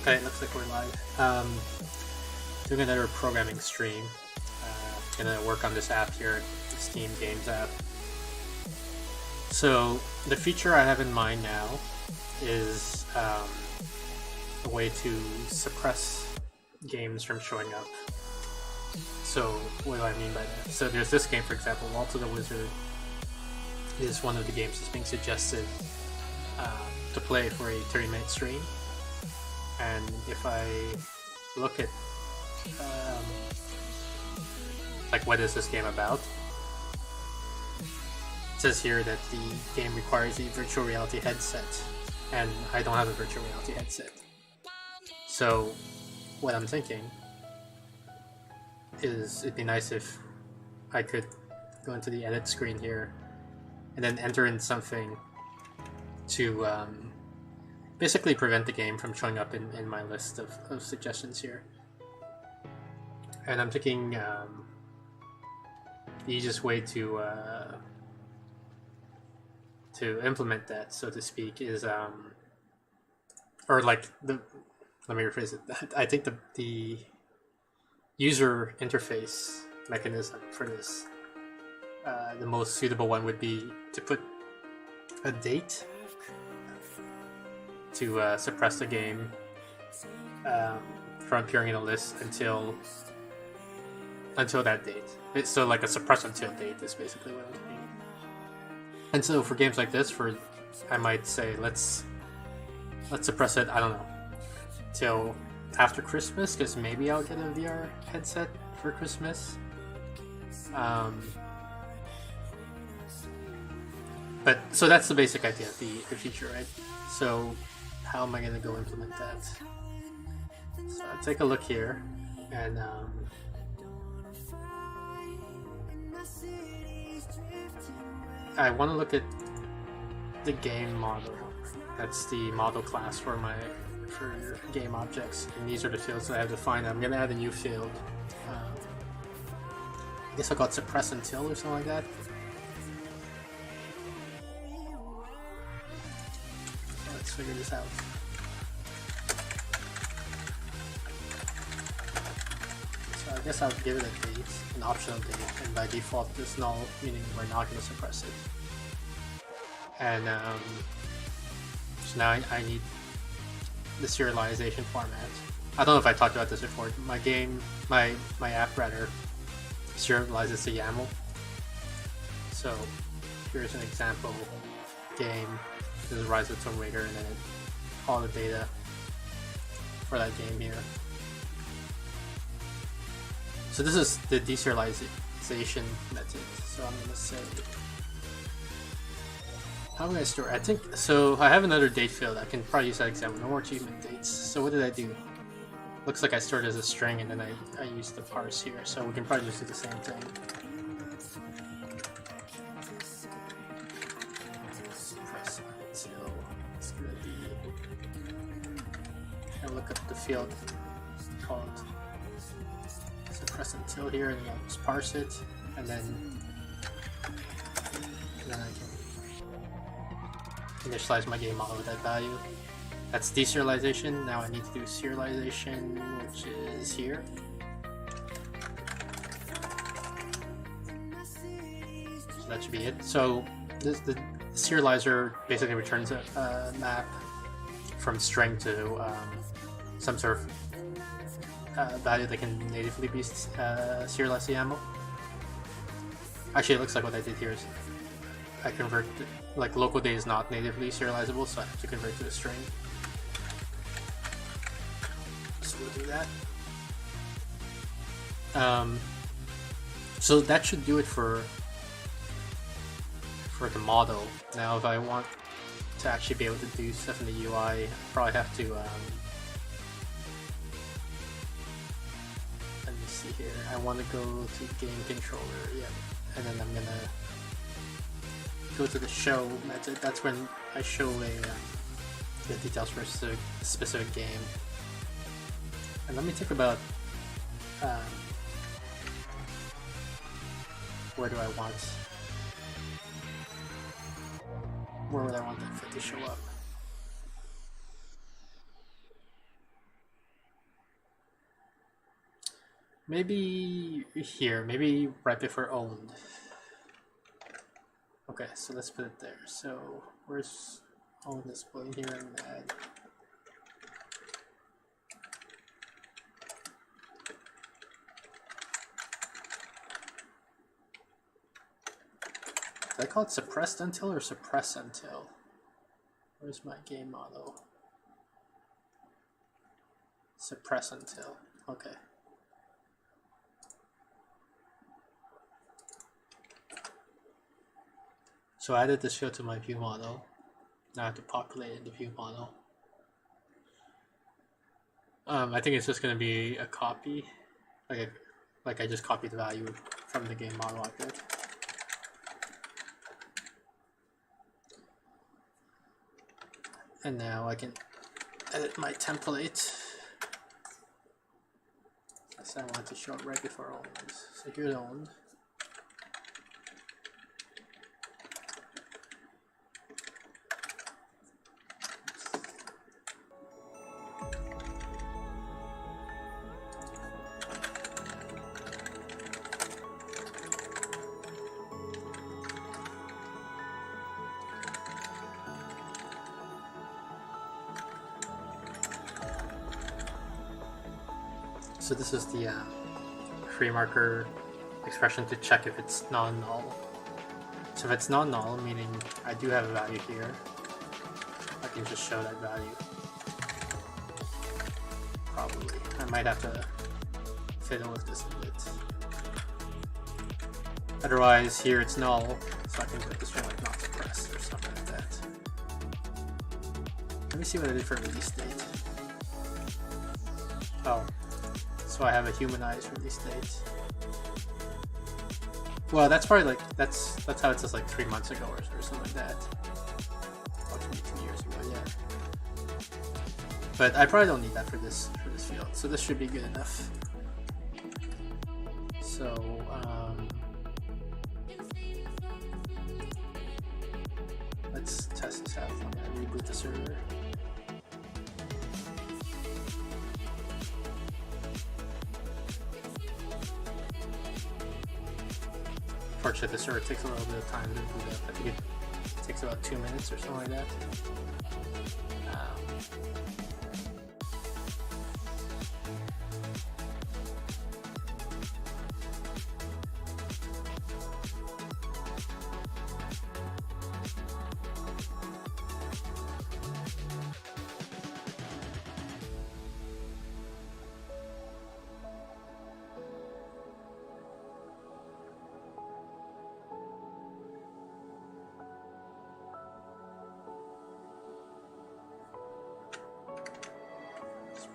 Okay, looks like we're live. Doing another programming stream. Gonna work on this app here, the Steam Games app. So the feature I have in mind now is a way to suppress games from showing up. So what do I mean by that? So there's this game, for example, Waltz of the Wizard is one of the games that's being suggested to play for a 30-minute stream. And if I look at like what is this game about, it says here that the game requires a virtual reality headset, and I don't have a virtual reality headset. So what I'm thinking is it'd be nice if I could go into the edit screen here and then enter in something to basically prevent the game from showing up in my list of suggestions here. And I'm thinking the easiest way to implement that, so to speak, is or like the let me rephrase it. I think the user interface mechanism for this, the most suitable one would be to put a date to suppress the game from appearing in a list until that date. It's so like a suppress until date is basically what I'm saying. And so for games like this, I might say let's suppress it, I don't know, till after Christmas, because maybe I'll get a VR headset for Christmas. But so that's the basic idea of the feature, right? So how am I going to go implement that? So I'll take a look here, and I want to look at the game model. That's the model class for your game objects, and these are the fields that I have defined. I'm going to add a new field. I guess I'll call it suppress until or something like that. Let's figure this out. So I guess I'll give it a date, an optional date, and by default it's null, meaning we're not going to suppress it. And so now I need the serialization format. I don't know if I talked about this before. My app rather, serializes the YAML. So here's an example game. This is Rise of Tomb Raider, and then all the data for that game here. So this is the deserialization method. So I'm going to say, how am I going to store? I think so. I have another date field. I can probably use that example. No more achievement dates. So what did I do? Looks like I stored it as a string, and then I used the parse here. So we can probably just do the same thing. Suppress until it's going to be. I'll look up the field called suppress until here, and I'll just parse it, and then I can initialize my game model with that value. That's deserialization. Now I need to do serialization, which is here. So that should be it. So the serializer basically returns a map from string to some sort of value that can natively be serialized to YAML. Actually, it looks like what I did here is I convert, like local data is not natively serializable, so I have to convert to a string. So we'll do that. So that should do it for the model. Now if I want to actually be able to do stuff in the UI, I probably have to let me see here. I want to go to game controller, yeah, and then I'm gonna go to the show method. That's when I show the details for a specific game. And let me think about where would I want that fit to show up? Maybe here, maybe right before owned. Okay, so let's put it there. So where's owned display here and add. Did I call it suppressed until or suppress until? Where's my game model? Suppress until. Okay. So I added this field to my view model. Now I have to populate in the view model. I think it's just going to be a copy, like I just copied the value from the game model object. And now I can edit my template. So I want to show it right before owned. So here's owned. So this is the free marker expression to check if it's non-null. So if it's non-null, meaning I do have a value here, I can just show that value. Probably. I might have to fiddle with this a bit. Otherwise, here it's null, so I can put this one like not suppressed or something like that. Let me see what I did for release date. Oh. So I have a humanized release date. Well, that's probably like that's how it says like 3 months ago or something like that. Or 2 years ago, yeah. But I probably don't need that for this field, so this should be good enough. So let's test this out. I'm gonna reboot the server. Unfortunately, the server takes a little bit of time to boot up. I think it takes about 2 minutes or something like that.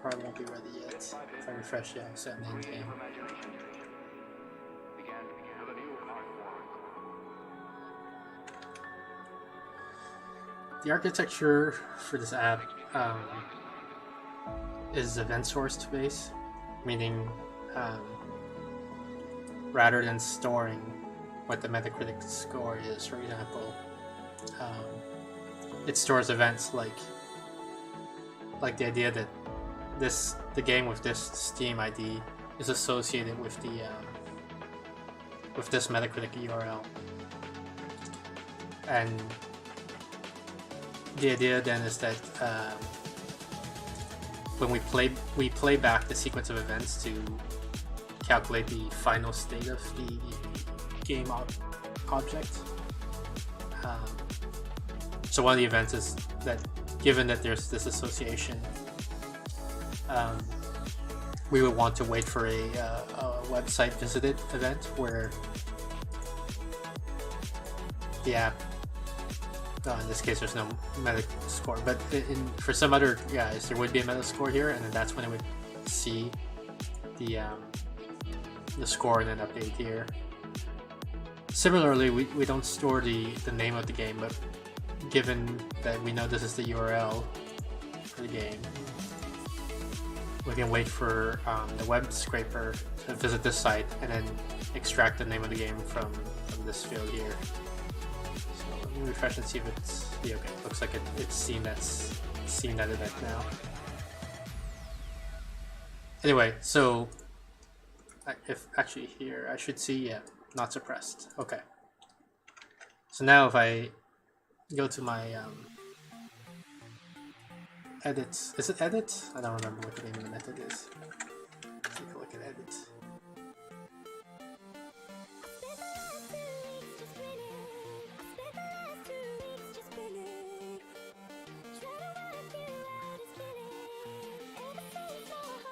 Probably won't be ready yet. If I refresh, yeah, set name game. The architecture for this app is event sourced based, meaning rather than storing what the Metacritic score is, for example, it stores events like the idea that the game with this Steam ID is associated with the with this Metacritic URL, and the idea then is that when we play back the sequence of events to calculate the final state of the game object. So one of the events is that given that there's this association, we would want to wait for a website visited event where the app, in this case there's no meta score, but for some other guys there would be a meta score here, and then that's when it would see the score and then update here. Similarly, we don't store the name of the game, but given that we know this is the URL for the game, we can wait for the web scraper to visit this site and then extract the name of the game from this field here. So let me refresh and see if it's okay. Looks like it's seen that event now. Anyway, so if actually here I should see, yeah, not suppressed. Okay. So now if I go to my edits, is it edit? I don't remember what the name of the method is. Take a look at edit.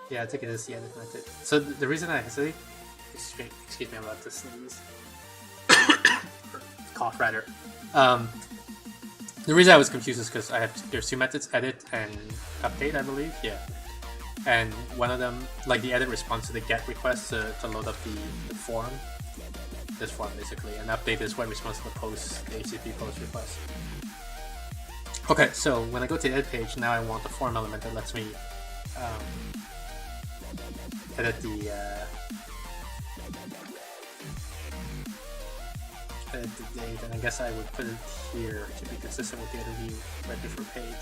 Yeah, I think it is the edit method. So the reason I hesitate, excuse me about this sneeze, cough rather. The reason I was confused is because there's two methods, edit and update, I believe. Yeah, and one of them, like the edit responds to the get request to load up the form, this form basically, and update is what responds to the post, the HTTP post request. Okay, so when I go to the edit page, now I want the form element that lets me edit the date, and I guess I would put it here to be consistent with the other view right before page.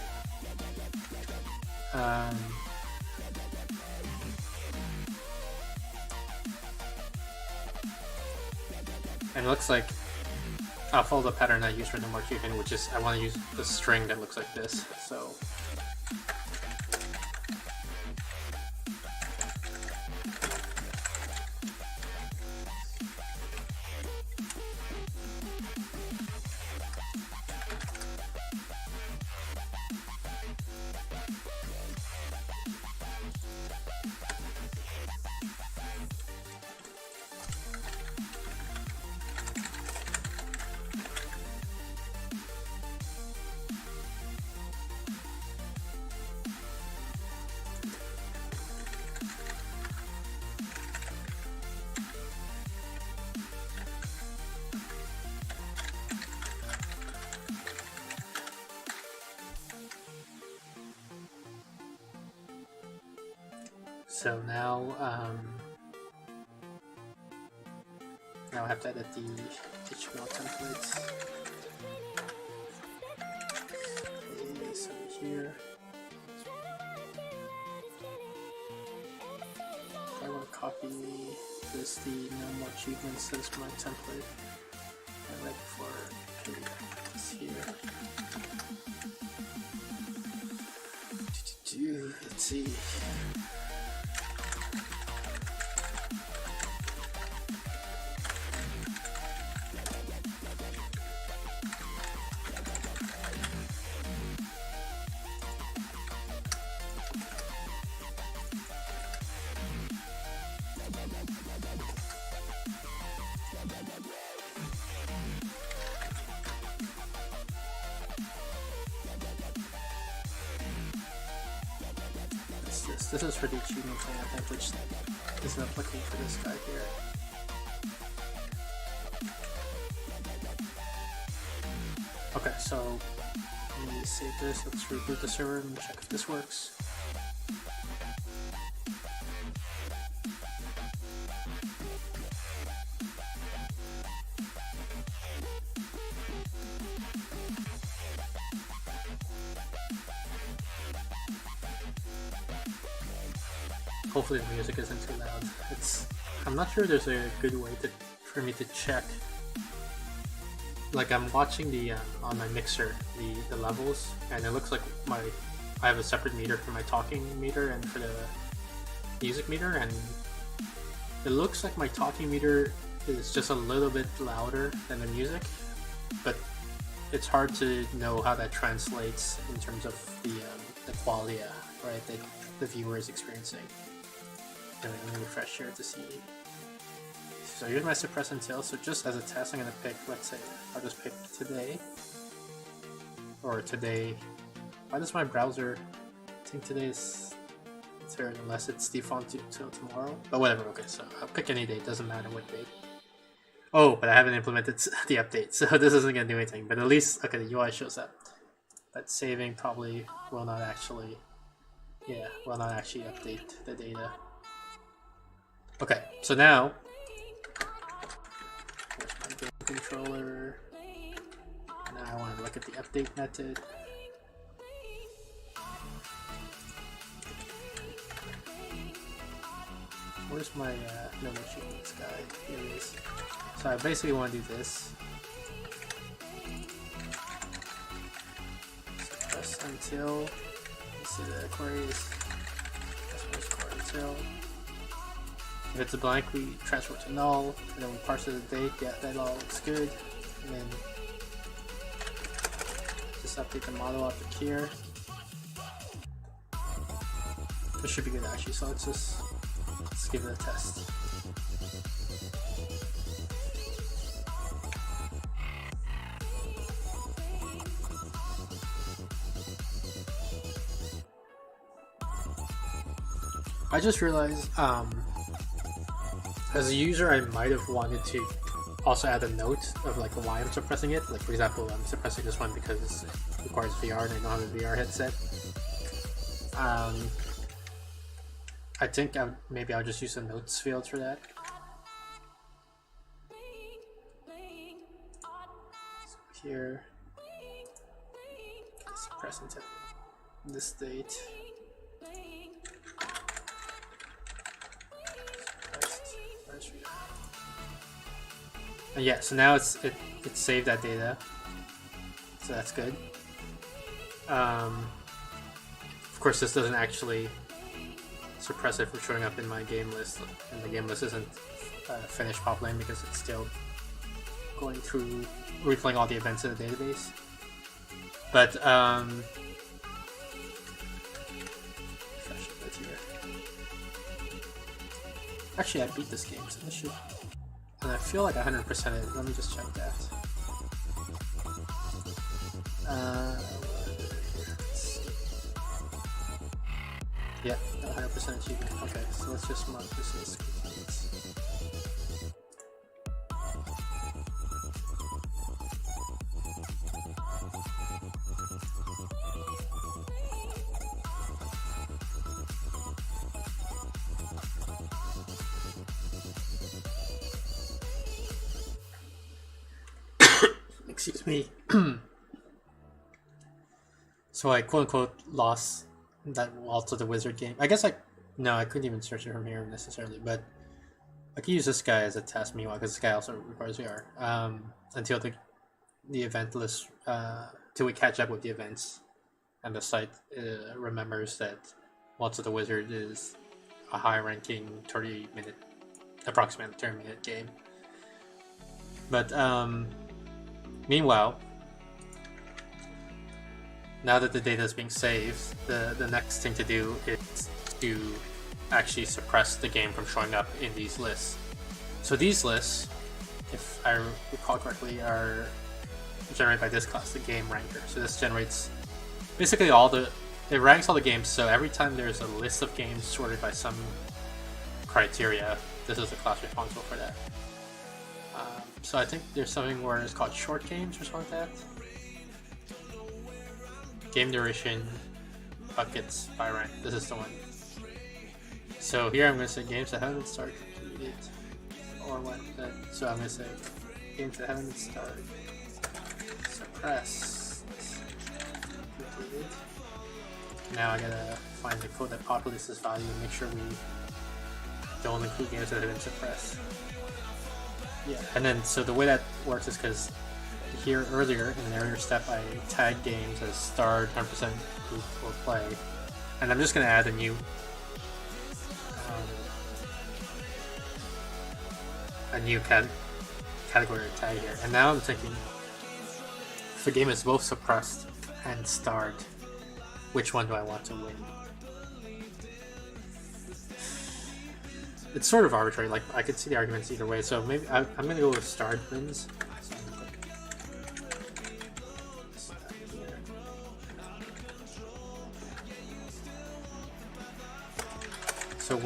And it looks like I'll follow the pattern I used for the markup, which is I want to use a string that looks like this. So now I have to edit the HTML templates. Okay, so here I want to copy this, the no more achievements as my template, and right before it's here. Let's see. This is for the achievement thing, I think, which isn't applicable for this guy here. Okay, so let me save this. Let's reboot the server and check if this works. Hopefully the music isn't too loud. I'm not sure there's a good way for me to check. Like I'm watching the on my mixer the levels, and it looks like I have a separate meter for my talking meter and for the music meter, and it looks like my talking meter is just a little bit louder than the music, but it's hard to know how that translates in terms of the quality, right, that the viewer is experiencing. Anyway, let me refresh here to see. So here's my suppress until. So just as a test, I'm gonna pick, let's say, I'll just pick today, or today. Why does my browser think today is third, unless it's default till tomorrow? But whatever. Okay, so I'll pick any date. Doesn't matter what date. Oh, but I haven't implemented the update, so this isn't gonna do anything. But at least, okay, the UI shows up. But saving probably will not actually update the data. Okay, so now, here's my game controller. Now I want to look at the update method. Where's my no achievements guy? Here it is. So I basically want to do this. Press until. Let's see the queries. Query until. If it's a blank, we transfer to null, and then we parse the date. Yeah, that all looks good. And then just update the model up here. This should be good actually. So let's give it a test. I just realized, as a user, I might have wanted to also add a note of like why I'm suppressing it. Like for example, I'm suppressing this one because it requires VR and I don't have a VR headset. I think maybe I'll just use the notes field for that. So here, suppress until this date. And yeah, so now it saved that data, so that's good. Of course, this doesn't actually suppress it from showing up in my game list, and the game list isn't finished populating because it's still going through replaying all the events in the database. But refresh a bit here. Actually, I beat this game, so this should. And I feel like 100% it. Let me just check that. Yeah, 100% achievement. Okay, so let's just mark this as complete. Excuse me. So I quote unquote lost that Waltz of the Wizard game. I guess I couldn't even search it from here necessarily, but I could use this guy as a test meanwhile because this guy also requires VR. Until the event list, till we catch up with the events, and the site remembers that Waltz of the Wizard is a high-ranking 30-minute, approximately 30-minute game. But meanwhile, now that the data is being saved, the next thing to do is to actually suppress the game from showing up in these lists. So these lists, if I recall correctly, are generated by this class, the game ranker. So this generates basically it ranks all the games, so every time there's a list of games sorted by some criteria, this is the class responsible for that. So I think there's something where it's called short games or something like that. Game duration, buckets, by rank. This is the one. So here I'm going to say games that haven't started completed. Or what? So I'm going to say games that haven't started suppressed completed. Now I gotta find the code that populates this value and make sure we don't include games that have been suppressed. Yeah, and then so the way that works is because here earlier in an earlier step I tagged games as starred 100% group or play, and I'm just going to add a new category or tag here. And now I'm thinking, if the game is both suppressed and starred, which one do I want to win? It's sort of arbitrary, like I could see the arguments either way, so maybe I'm going to go with starred wins. So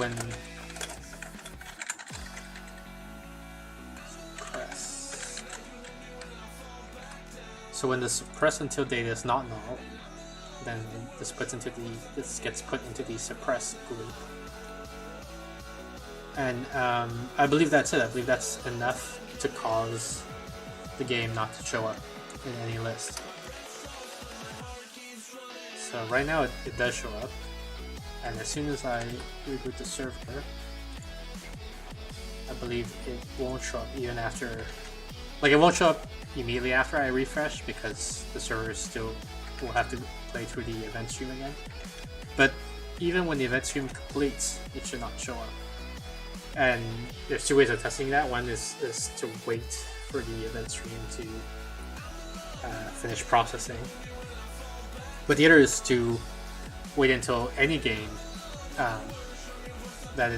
when the suppress until data is not null, then this gets put into the suppress group. And I believe that's it. I believe that's enough to cause the game not to show up in any list. So right now it does show up, and as soon as I reboot the server, believe it won't show up even after, like it won't show up immediately after I refresh because the server still will have to play through the event stream again. But even when the event stream completes, it should not show up. And there's two ways of testing that. One is to wait for the event stream to finish processing. But the other is to wait until any game that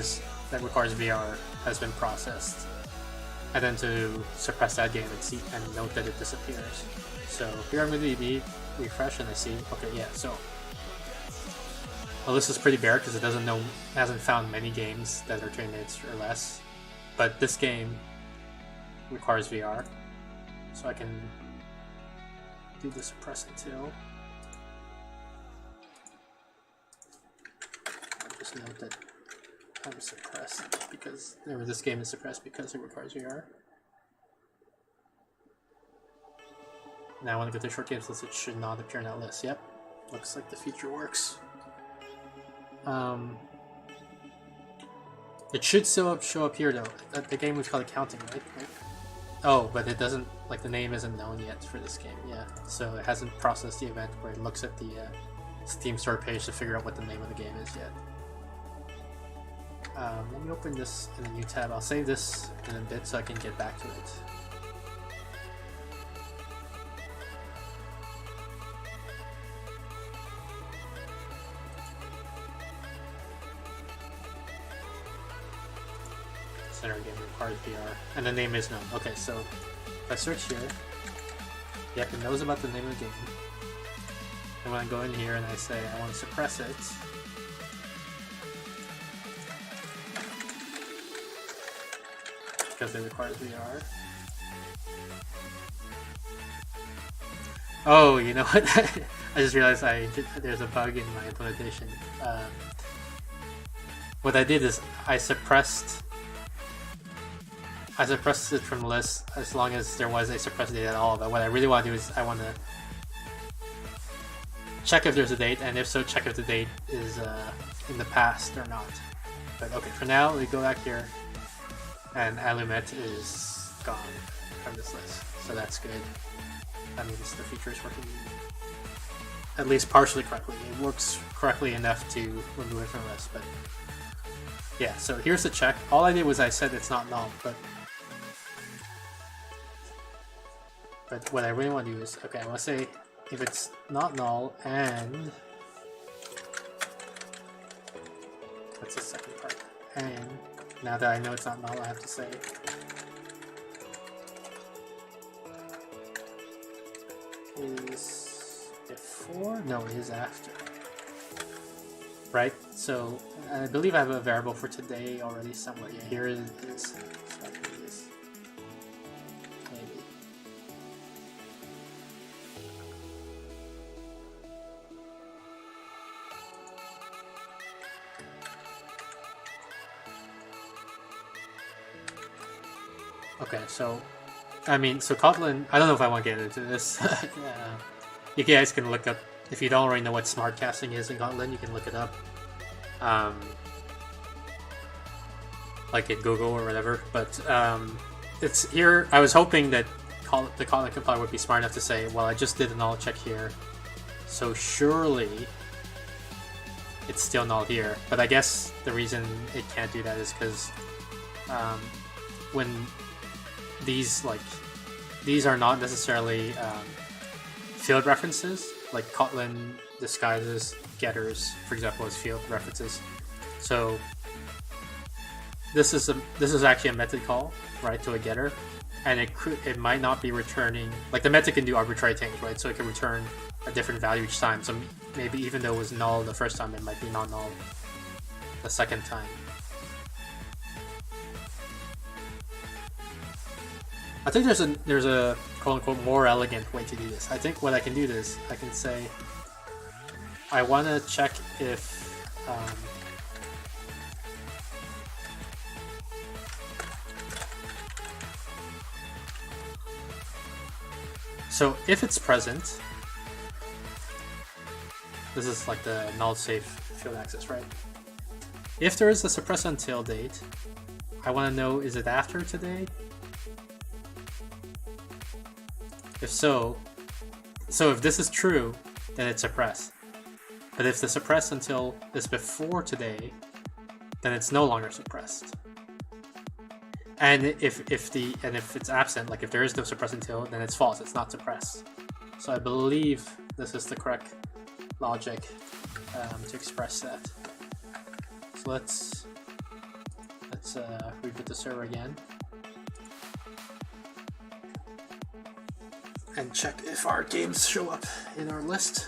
requires VR has been processed, and then to suppress that game and see and note that it disappears. So here I'm going to refresh and I see, okay, yeah, so well, this is pretty bare because it hasn't found many games that are 20 minutes or less, but this game requires VR, so I can do the suppress until. I'll just note that I'm suppressed because this game is suppressed because it requires VR. Now when I go to short games list, it should not appear in that list. Yep, looks like the feature works. It should still show up here though. The game was called Accounting, right? Oh, but it doesn't, like the name isn't known yet for this game, yeah. So it hasn't processed the event where it looks at the Steam store page to figure out what the name of the game is yet. Let me open this in a new tab. I'll save this in a bit so I can get back to it. Center game requires VR, and the name is known. Okay, so if I search here, yep, it knows about the name of the game. And when I go in here and I say I want to suppress it, because it requires VR. Oh, you know what? I just realized there's a bug in my implementation. What I did is I suppressed it from the list as long as there was a suppressed date at all. But what I really want to do is I want to check if there's a date, and if so, check if the date is in the past or not. But okay, for now, we go back here, and Alumet is gone from this list, so that's good. That means the feature is working at least partially correctly. It works correctly enough to remove it from the list, but yeah, so here's the check. All I did was I said it's not null, but what I really want to do is, okay, I want to say if it's not null and that's the second part, and now that I know it's not null, I have to say is before? No, it is after. Right? So I believe I have a variable for today already somewhere. Yeah, here it is. So I can do this. Maybe. Okay, so I mean, so Kotlin, I don't know if I want to get into this. You guys can look up, if you don't already know what smart casting is in Kotlin, you can look it up. Like in Google or whatever, but it's here. I was hoping that the Kotlin compiler would be smart enough to say, well, I just did a null check here, so surely it's still null here. But I guess the reason it can't do that is because when these are not necessarily field references. Like Kotlin disguises getters, for example, as field references. So this is actually a method call, right, to a getter, and it might not be returning, like the method can do arbitrary things, right? So it can return a different value each time. So maybe even though it was null the first time, it might be not null the second time. I think there's a quote unquote more elegant way to do this. I think what I can do is I can say I want to check if so if it's present, this is like the null safe field access, right? If there is a suppress until date, I want to know, is it after today? If so if this is true, then it's suppressed. But if the suppressed until is before today, then it's no longer suppressed. And if it's absent, like if there is no suppressed until, then it's false. It's not suppressed. So I believe this is the correct logic to express that. So let's reboot the server again and check if our games show up in our list.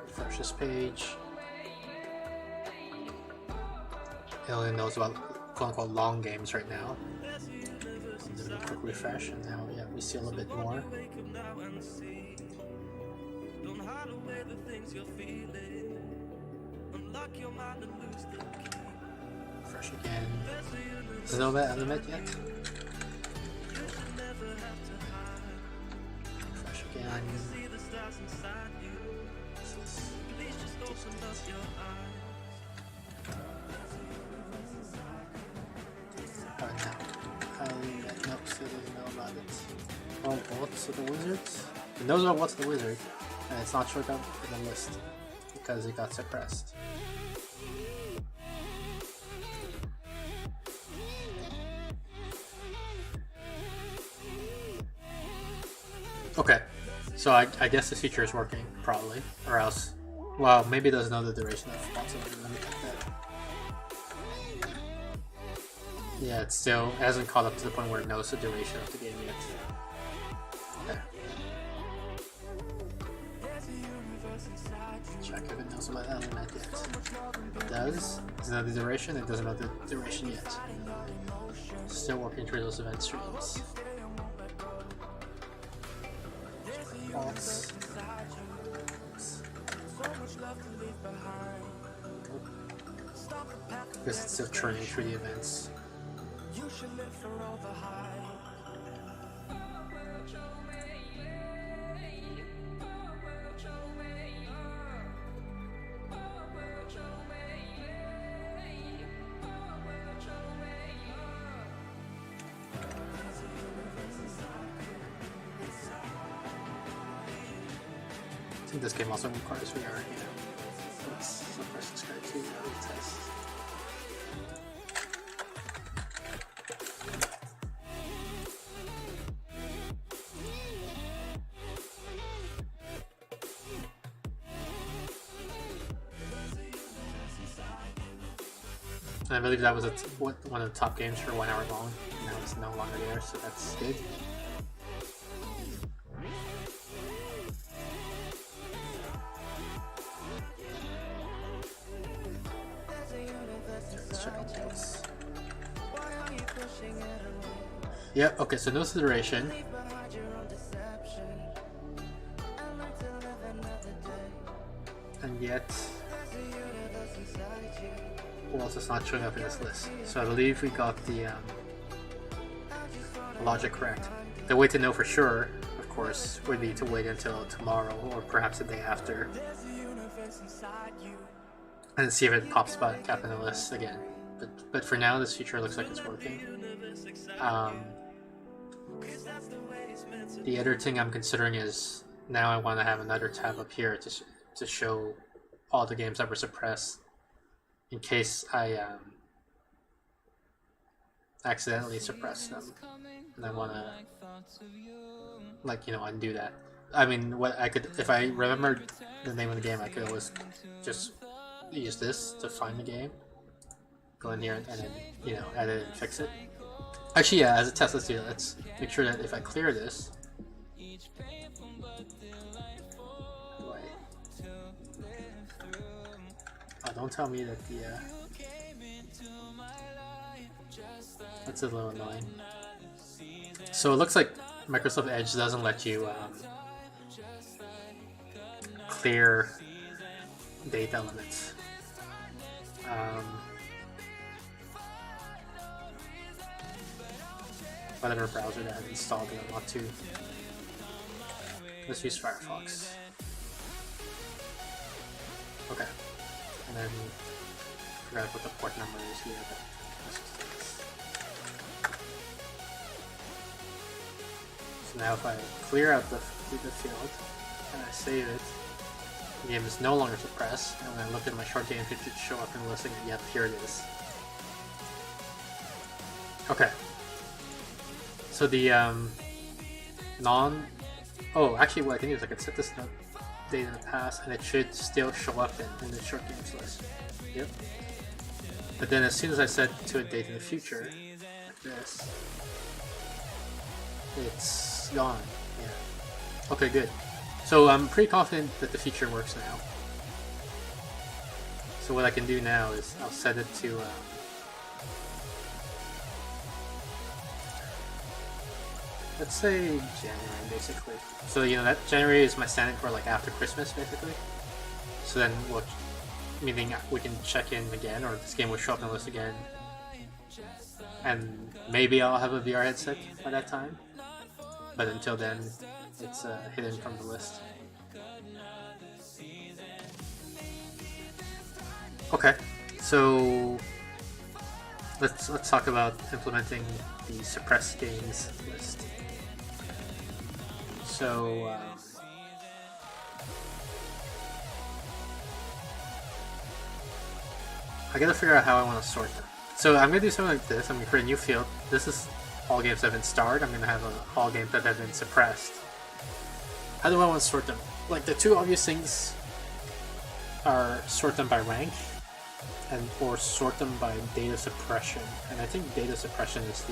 Refresh this page. It only knows about quote-unquote long games right now. Do a quick refresh, and now we see a little bit more. Refresh again. Does it know that element yet? Refresh again. Nope, still doesn't know about it. Oh, what's the wizard? It knows about what's the wizard, and it's not showing up in the list because it got suppressed. Okay, so I guess this feature is working, probably, or else, well, maybe it doesn't know the duration of responsibility. Let me check that. Yeah, it still hasn't caught up to the point where it knows the duration of the game yet. Okay. Check if it knows about element yet. It does. It doesn't know the duration. It doesn't know the duration yet. Still working through those event streams. False. Because it's still churning through the events. You should live for all the high. I think this game also requires VR, Let's suppress this guy too, test. I believe that was one of the top games for 1 hour long. Now it's no longer there, so that's good. Let's check out this. Yeah, okay, so no duration. And yet, well, it's not showing up in this list. So I believe we got the logic correct. The way to know for sure, of course, would be to wait until tomorrow or perhaps the day after and see if it pops back up in the list again. But for now, this feature looks like it's working. The other thing I'm considering is now I want to have another tab up here to show all the games that were suppressed in case I accidentally suppress them, and I want to, like, undo that. I mean, what I could, if I remembered the name of the game, I could always just use this to find the game, go in here and then, edit and fix it. Actually, yeah, as a test, let's do that. Let's make sure that if I clear this, don't tell me that the that's a little annoying. So it looks like Microsoft Edge doesn't let you clear date elements. Whatever browser that I have installed that I want to. Let's use Firefox. Okay. And then I forgot what the port number is here, but let's just do this. So now if I clear out the field and I save it, the game is no longer suppressed, and when I look at my short game, it should show up in the listing, and yep, here it is. Okay. So the oh, actually what I can do is I can set this date in the past, and it should still show up in the short games list. Yep. But then as soon as I set to a date in the future, like this, it's gone. Yeah. Okay, good. So I'm pretty confident that the feature works now. So what I can do now is I'll set it to let's say January, basically. So you know that January is my standing for like after Christmas, basically. So then we'll, meaning we can check in again, or this game will show up in the list again, and maybe I'll have a VR headset by that time. But until then, it's hidden from the list. Okay, so let's talk about implementing the suppressed games list. So I gotta figure out how I want to sort them. So I'm gonna do something like this. I'm gonna create a new field. This is all games that have been starred. I'm gonna have all games that have been suppressed. How do I want to sort them? Like the two obvious things are sort them by rank, and or sort them by data suppression. And I think data suppression is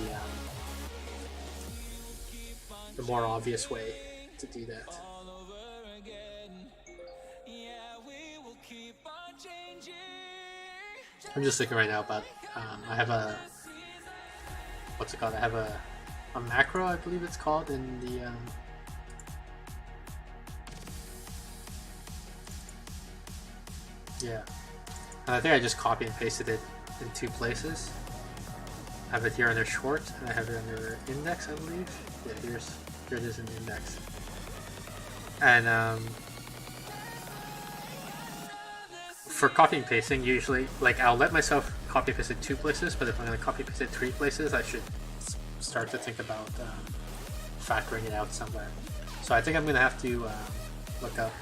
the more obvious way to do that. I'm just thinking right now about I have a what's it called? I have a macro, I believe it's called, in the yeah. And I think I just copy and pasted it in two places. I have it here under short, and I have it under index, I believe. Yeah, here it is in the index. And for copy and pasting, usually, like I'll let myself copy and paste it two places, but if I'm going to copy and paste it three places, I should start to think about factoring it out somewhere. So I think I'm going to have to look up.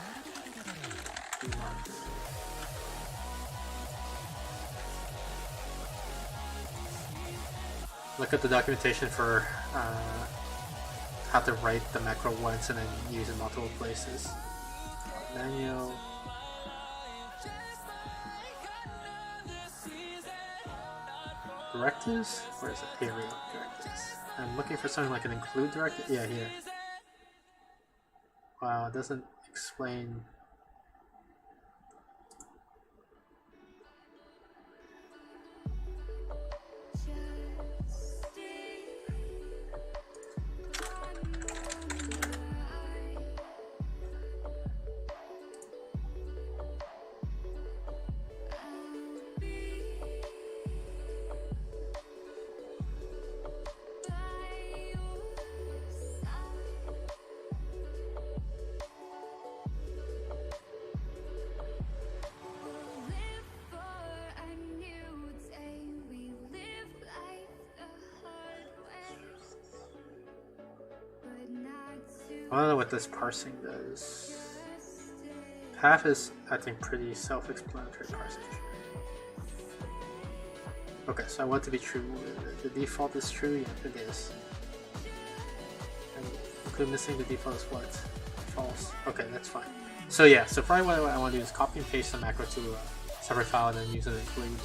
Look at the documentation for how to write the macro once and then use it in multiple places. Manual. Directives? Where is it? Here we go. Directives. I'm looking for something like an include directive. Yeah, here. Wow, it doesn't explain. I don't know what this parsing does. Half is, I think, pretty self-explanatory parsing. Okay, so I want it to be true. The default is true? Yeah, it is. And include missing the default is what? False. Okay, that's fine. So yeah, so probably what I want to do is copy and paste the macro to a separate file and then use it to include.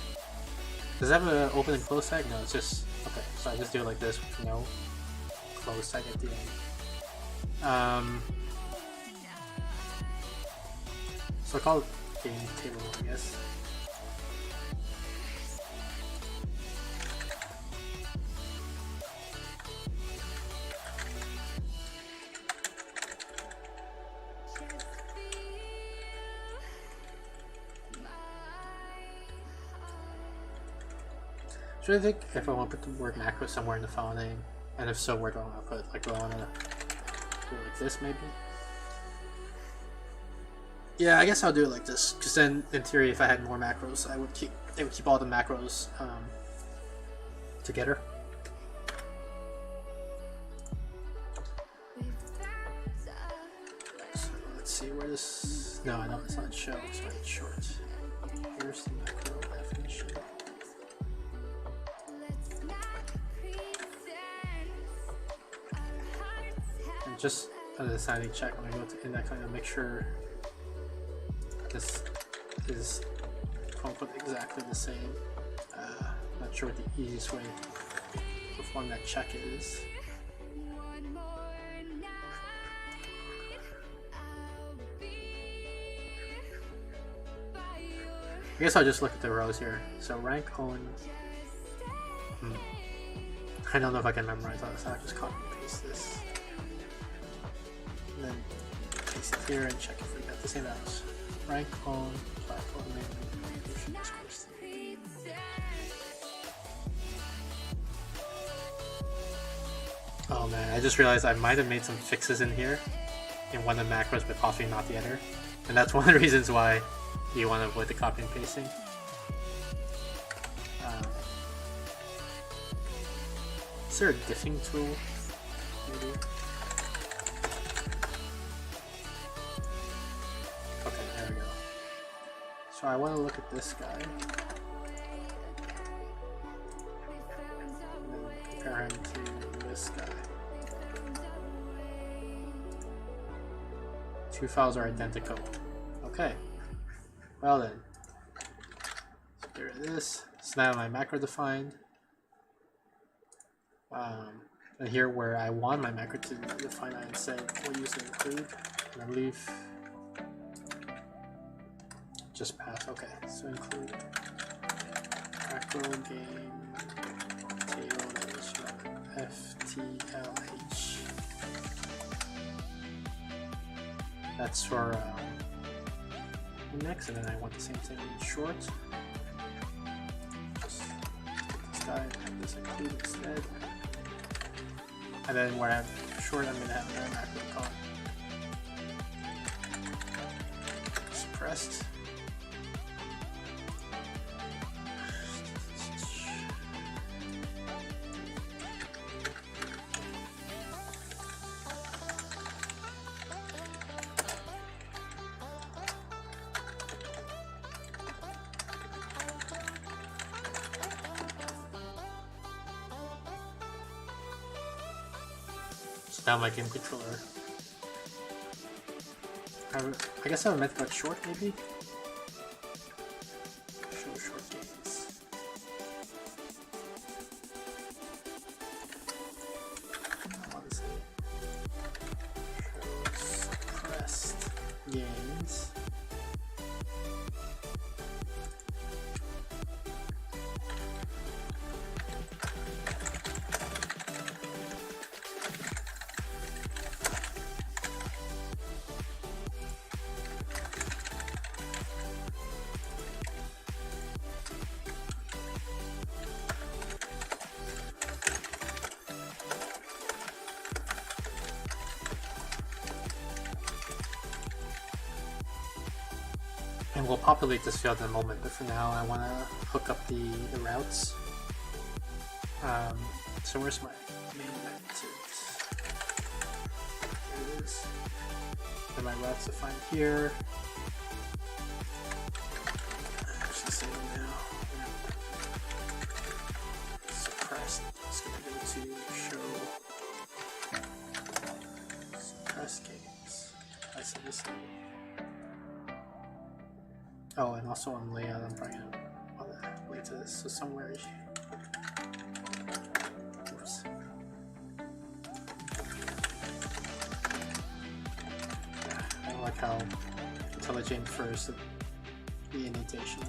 Does it have an open and close tag? No, it's just, okay, so I just do it like this with no close tag at the end. So I call it game table, I guess. Should I think if I want to put the word macro somewhere in the file name? And if so, where do I want to put it? Like, do I want to do it like this, maybe? Yeah, I guess I'll do it like this, because then, in theory, if I had more macros, it would keep all the macros together. So let's see where this. No, I know it's not show, so it's short. Here's the macro definition. And just as a sanity check, when I go to index, I'm gonna make sure this is quote unquote exactly the same. Not sure what the easiest way to perform that check is. I guess I'll just look at the rows here. So rank own. I don't know if I can memorize all this, so I'll just copy and paste this. And then paste it here and check if we got the same values. Rank own platform name. Oh man, I just realized I might have made some fixes in here in one of the macros, but possibly not the other. And that's one of the reasons why you want to avoid the copy and pasting. Is there a diffing tool? Maybe. Okay, there we go. So I want to look at this guy. And then compare him to this guy. Two files are identical. Okay. Well then. So get rid of this. So now my macro defined. And here where I want my macro to define, I said we'll use the include, and I leave just pass. Okay, so include macro game table FTLH. That's for index, and then I want the same thing in short. Just take this guy and have this include instead. And then where I have short, I'm going to have another macro called suppressed. Now my game controller. I guess I meant to put short, maybe? Show short games. I want to say show suppressed games. And we'll populate this field in a moment, but for now I want to hook up the routes. So where's my main magnitude? There it is. And my routes defined here. Actually say now. Suppressed. It's going to go to show suppressed games. I said this thing. Oh, and also on layout, I'm probably going to want to wait to this. So somewhere oops. Yeah, I don't like how IntelliJ infers the indentation.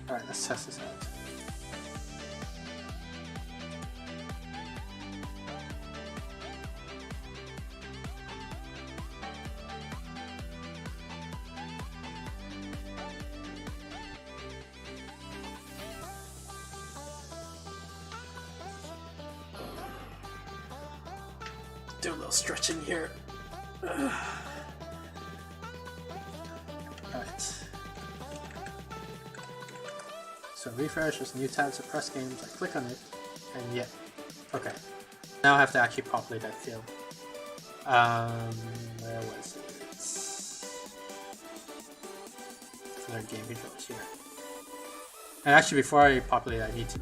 Alright, let's test this out. do a little stretching here. Alright. So refresh, there's a new tab, suppress games, I click on it, and yeah. Okay. Now I have to actually populate that field. Where was it? Another game controls here. And actually before I populate I need to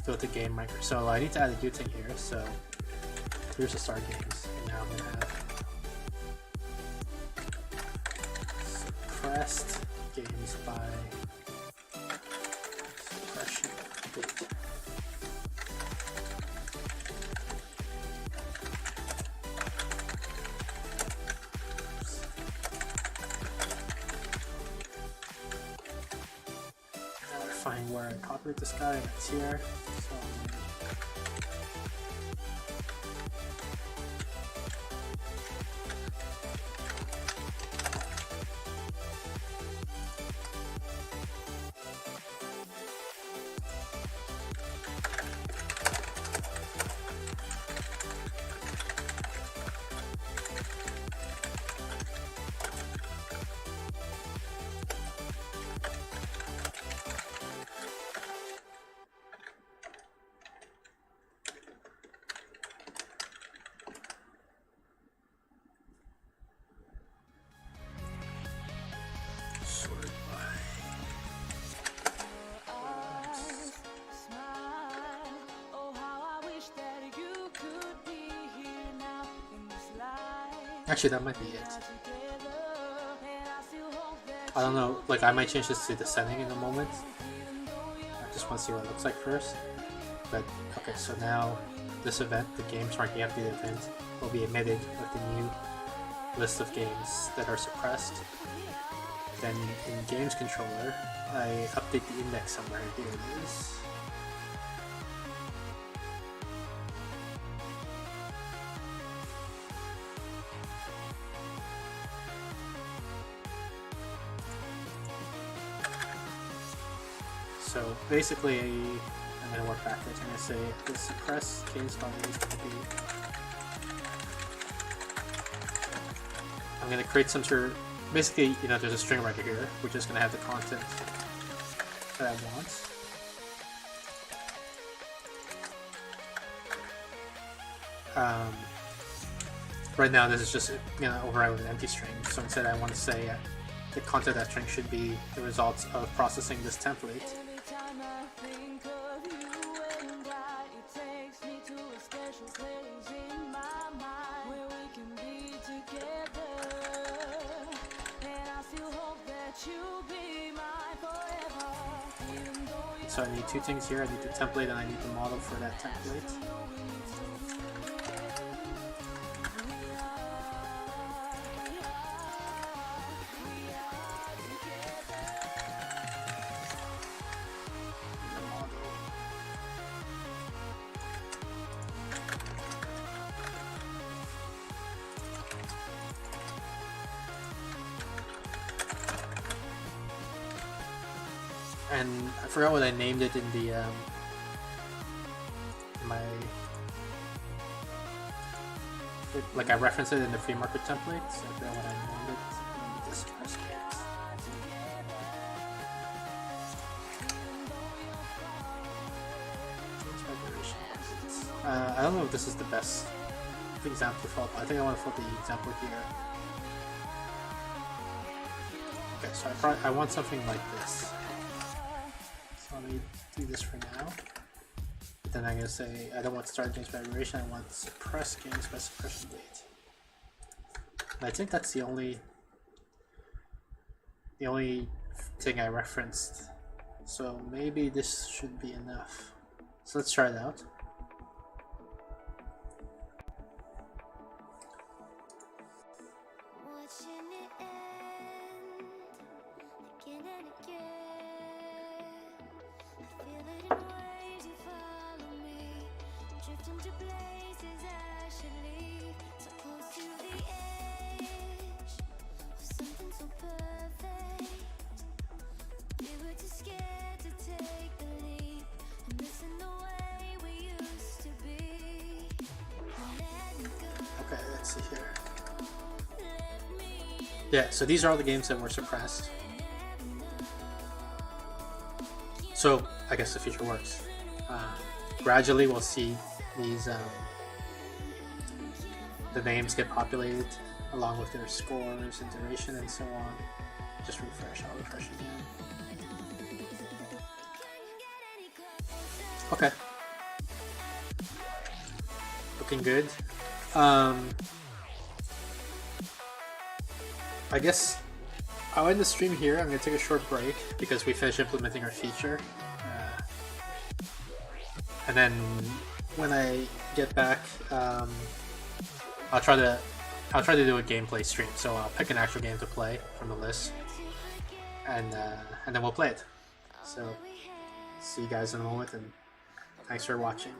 go to game micro. So I need to add a new thing here, so here's the start games. And now I'm gonna have suppressed games by suppression date. Find where I populate this guy, and it's here. So actually, that might be it. I don't know, like I might change this to descending in a moment. I just want to see what it looks like first. But, okay, so now this event, the games marking empty event, will be emitted with the new list of games that are suppressed. Then in Games Controller, I update the index somewhere. Here it is. So basically, I'm going to work backwards. I'm going to say the suppress games file is going to be. I'm going to create some sort of. Basically, you know, there's a string right here, which is going to have the content that I want. Right now, this is just override with an empty string. So instead, I want to say the content of that string should be the results of processing this template. So I need two things here. I need the template and I need the model for that template. And I forgot what I named it in the I referenced it in the free market template, so I forgot what I named it. This first I don't know if this is the best example to follow, but I think I want to follow the example here. Okay, so I want something like this. Let me do this for now. But then I'm going to say I don't want start games by duration, I want suppress games by suppression date. And I think that's the only thing I referenced. So maybe this should be enough. So let's try it out. Okay, Yeah, so these are all the games that were suppressed. So I guess the feature works. Gradually, we'll see these the names get populated along with their scores and duration and so on. Just refresh. I'll refresh again. Okay. Looking good. I guess I'll end the stream here. I'm going to take a short break because we finished implementing our feature. And then when I get back, I'll try to do a gameplay stream. So I'll pick an actual game to play from the list, and then we'll play it. So see you guys in a moment, and thanks for watching.